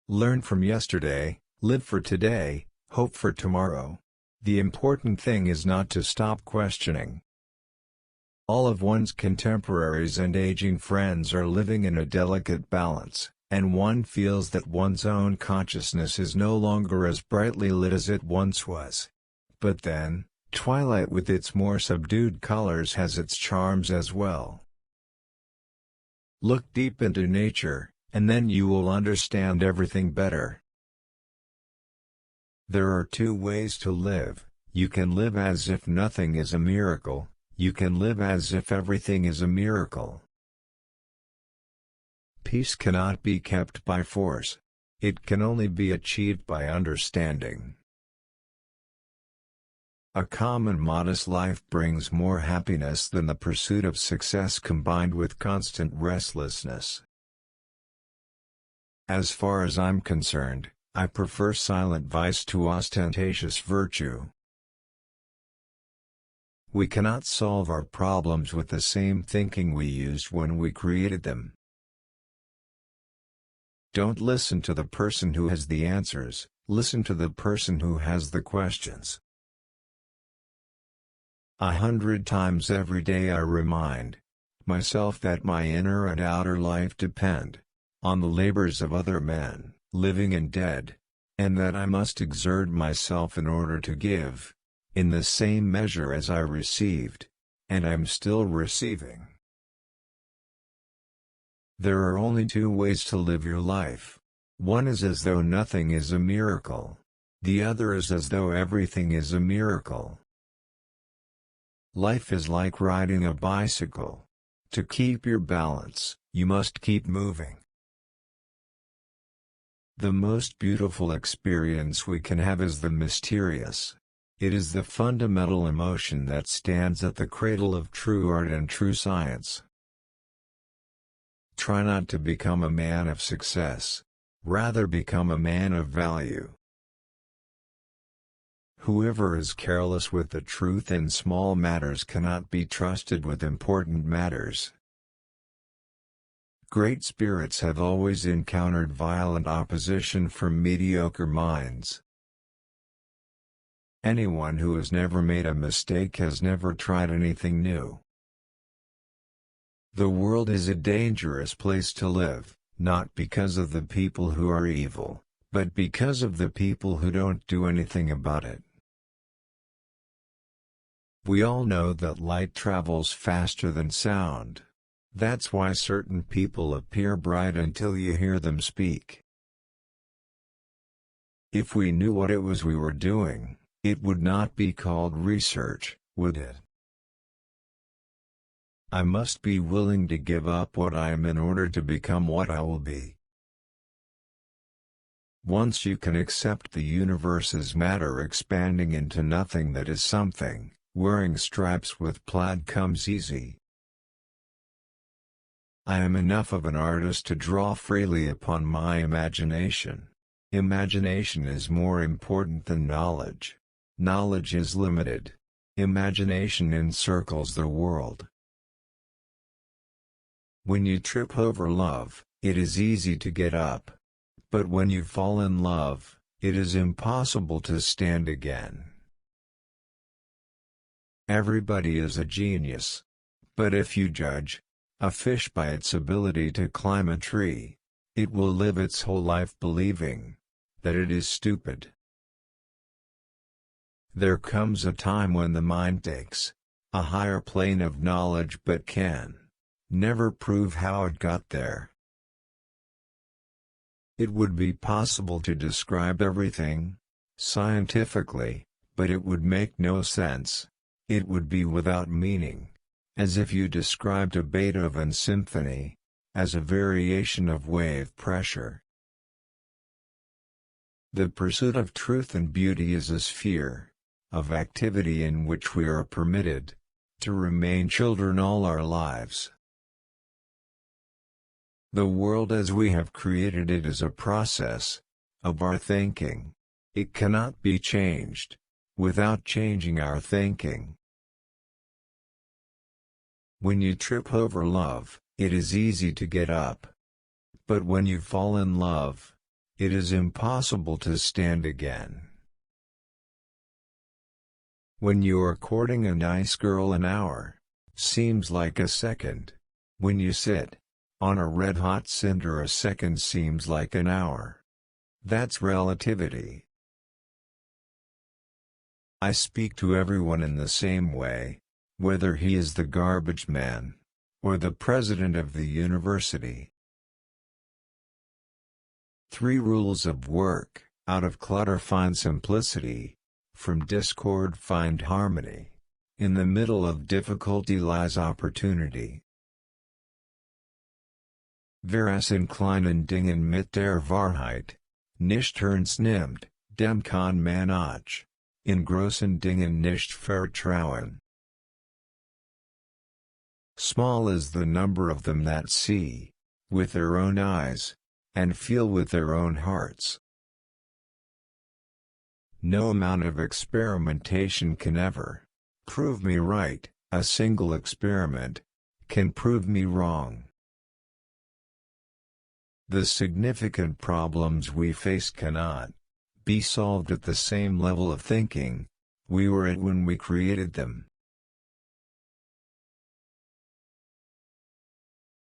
Learn from yesterday, live for today, hope for tomorrow. The important thing is not to stop questioning. All of one's contemporaries and aging friends are living in a delicate balance, and one feels that one's own consciousness is no longer as brightly lit as it once was. But then, twilight with its more subdued colors has its charms as well. Look deep into nature, and then you will understand everything better. There are two ways to live. You can live as if nothing is a miracle. You can live as if everything is a miracle. Peace cannot be kept by force. It can only be achieved by understanding. A calm and modest life brings more happiness than the pursuit of success combined with constant restlessness. As far as I'm concerned, I prefer silent vice to ostentatious virtue. We cannot solve our problems with the same thinking we used when we created them. Don't listen to the person who has the answers, listen to the person who has the questions. 100 times every day I remind myself that my inner and outer life depend on the labors of other men, living and dead, and that I must exert myself in order to give, in the same measure as I received, and am still receiving. There are only two ways to live your life. One is as though nothing is a miracle. The other is as though everything is a miracle. Life is like riding a bicycle. To keep your balance, you must keep moving. The most beautiful experience we can have is the mysterious. It is the fundamental emotion that stands at the cradle of true art and true science. Try not to become a man of success. Rather become a man of value. Whoever is careless with the truth in small matters cannot be trusted with important matters. Great spirits have always encountered violent opposition from mediocre minds. Anyone who has never made a mistake has never tried anything new. The world is a dangerous place to live, not because of the people who are evil, but because of the people who don't do anything about it. We all know that light travels faster than sound. That's why certain people appear bright until you hear them speak. If we knew what it was we were doing, it would not be called research, would it? I must be willing to give up what I am in order to become what I will be. Once you can accept the universe as matter expanding into nothing that is something, wearing stripes with plaid comes easy. I am enough of an artist to draw freely upon my imagination. Imagination is more important than knowledge. Knowledge is limited. Imagination encircles the world. When you trip over love, it is easy to get up. But when you fall in love, it is impossible to stand again. Everybody is a genius. But if you judge a fish by its ability to climb a tree, it will live its whole life believing that it is stupid. There comes a time when the mind takes a higher plane of knowledge but can never prove how it got there. It would be possible to describe everything scientifically, but it would make no sense. It would be without meaning, as if you described a Beethoven symphony as a variation of wave pressure. The pursuit of truth and beauty is a sphere of activity in which we are permitted to remain children all our lives. The world as we have created it is a process of our thinking. It cannot be changed without changing our thinking. When you trip over love, it is easy to get up. But when you fall in love, It is impossible to stand again. When you are courting a nice girl, an hour seems like a second. When you sit on a red-hot cinder, a second seems like an hour. That's relativity. I speak to everyone in the same way, whether he is the garbage man or the president of the university. 3 rules of work: out of clutter find simplicity, from discord find harmony, in the middle of difficulty lies opportunity. Wer es in kleinen Dingen mit der Wahrheit nicht ernst nimmt, dem kann man auch in großen Dingen nicht vertrauen. Small is the number of them that see with their own eyes and feel with their own hearts. No amount of experimentation can ever prove me right. A single experiment can prove me wrong. The significant problems we face cannot be solved at the same level of thinking we were at when we created them.